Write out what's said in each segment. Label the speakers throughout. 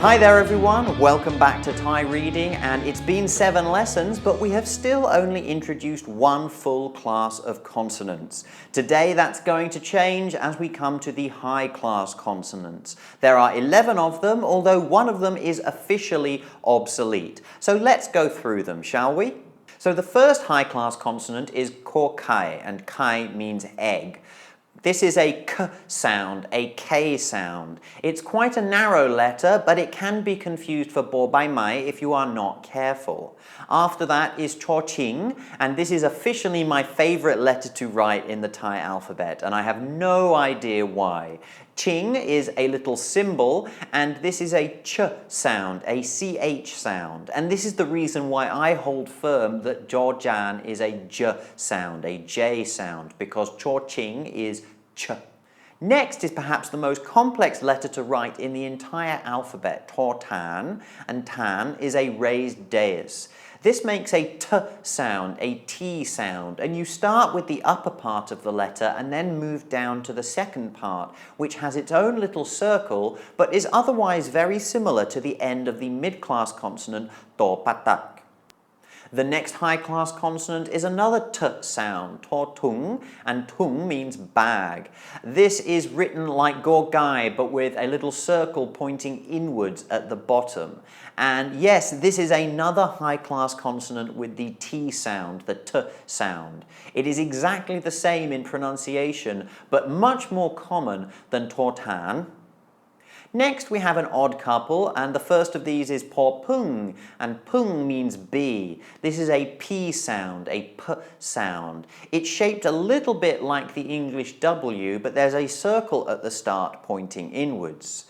Speaker 1: Hi there everyone, welcome back to Thai Reading, and it's been 7 lessons, but we have still only introduced one full class of consonants. Today that's going to change as we come to the high class consonants. There are 11 of them, although one of them is officially obsolete. So let's go through them, shall we? So the first high class consonant is ko kai, and kai means egg. This is a k sound, a k sound. It's quite a narrow letter, but it can be confused for bo bai mai if you are not careful. After that is cho ching, and this is officially my favorite letter to write in the Thai alphabet, and I have no idea why. Ching is a little symbol, and this is a ch sound, a ch sound. And this is the reason why I hold firm that Georgian is a j sound, a j sound, because cho ching is ch. Next is perhaps the most complex letter to write in the entire alphabet, to tan, and tan is a raised dais. This makes a t sound, a t sound, and you start with the upper part of the letter and then move down to the second part, which has its own little circle, but is otherwise very similar to the end of the mid-class consonant to patak. The next high-class consonant is another t sound, to tung, and tung means bag. This is written like gorgai, but with a little circle pointing inwards at the bottom. And yes, this is another high-class consonant with the t sound, the t sound. It is exactly the same in pronunciation, but much more common than to tan. Next we have an odd couple, and the first of these is po pung, and pung means bee. This is a p sound, a p sound. It's shaped a little bit like the English W, but there's a circle at the start pointing inwards.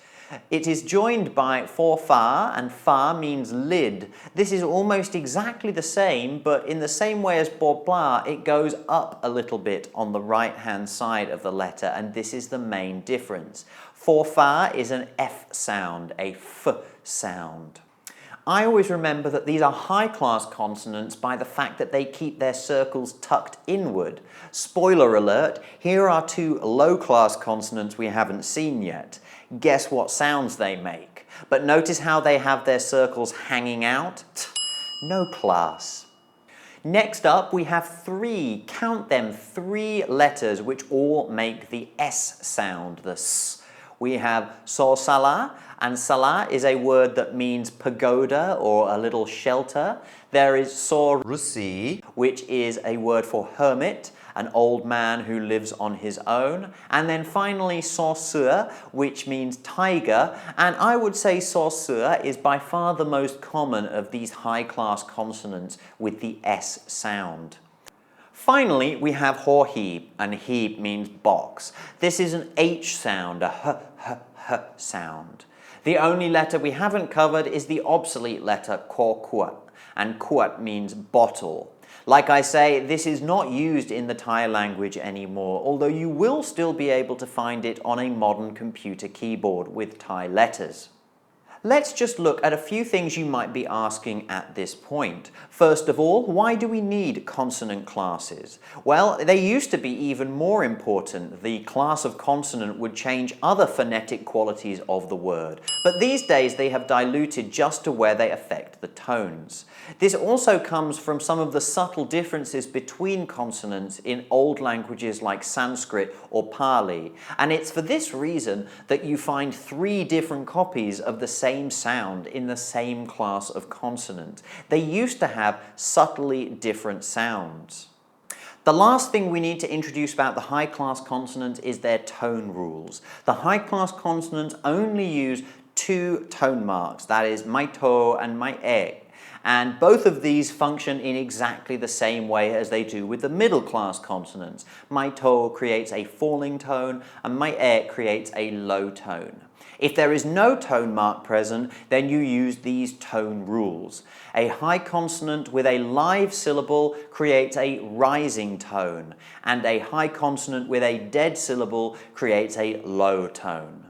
Speaker 1: It is joined by for fa, and fa means lid. This is almost exactly the same, but in the same way as bo bla, it goes up a little bit on the right-hand side of the letter, and this is the main difference. For fa is an F sound, a F sound. I always remember that these are high-class consonants by the fact that they keep their circles tucked inward. Spoiler alert, here are 2 low-class consonants we haven't seen yet. Guess what sounds they make? But notice how they have their circles hanging out? No class. Next up, we have 3, count them, 3 letters which all make the S sound, the S. We have so sala, and sala is a word that means pagoda or a little shelter. There is so rusi, which is a word for hermit, an old man who lives on his own. And then finally so sur, which means tiger, and I would say so sur is by far the most common of these high-class consonants with the S sound. Finally, we have ho heep, and heep means box. This is an H sound, a h sound. The only letter we haven't covered is the obsolete letter ko kuat, and kuat means bottle. Like I say, this is not used in the Thai language anymore, although you will still be able to find it on a modern computer keyboard with Thai letters. Let's just look at a few things you might be asking at this point. First of all, why do we need consonant classes? Well, they used to be even more important. The class of consonant would change other phonetic qualities of the word, but these days they have diluted just to where they affect the tones. This also comes from some of the subtle differences between consonants in old languages like Sanskrit or Pali, and it's for this reason that you find 3 different copies of the same sound in the same class of consonant. They used to have subtly different sounds. The last thing we need to introduce about the high-class consonants is their tone rules. The high-class consonants only use 2 tone marks, that is mai to and mai e. And both of these function in exactly the same way as they do with the middle-class consonants. Mai to creates a falling tone, and mai e creates a low tone. If there is no tone mark present, then you use these tone rules. A high consonant with a live syllable creates a rising tone, and a high consonant with a dead syllable creates a low tone.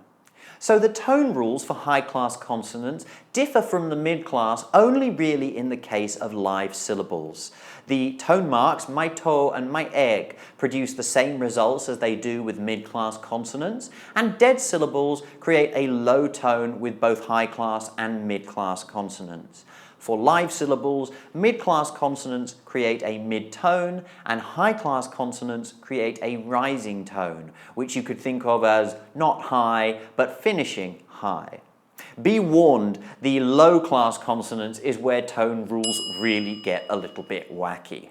Speaker 1: So the tone rules for high-class consonants differ from the mid-class only really in the case of live syllables. The tone marks MYEP and MYEP produce the same results as they do with mid-class consonants, and dead syllables create a low tone with both high-class and mid-class consonants. For live syllables, mid-class consonants create a mid-tone and high-class consonants create a rising tone, which you could think of as not high but finishing high. Be warned, the low-class consonants is where tone rules really get a little bit wacky.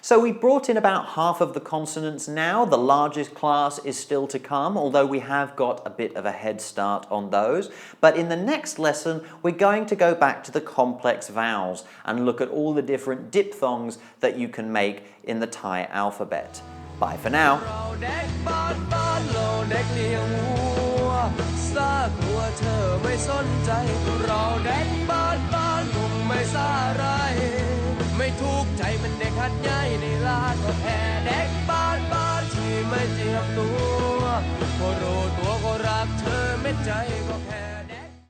Speaker 1: So we've brought in about half of the consonants now. The largest class is still to come, although we have got a bit of a head start on those. But in the next lesson, we're going to go back to the complex vowels and look at all the different diphthongs that you can make in the Thai alphabet. Bye for now.
Speaker 2: ไม่ทุกข์ใจมันเด็กหัดใหญ่ในลานก็แค่เด็กบ้านที่ไม่เจียมตัวก็รู้ตัวก็รักเธอเม็ดใจก็แค่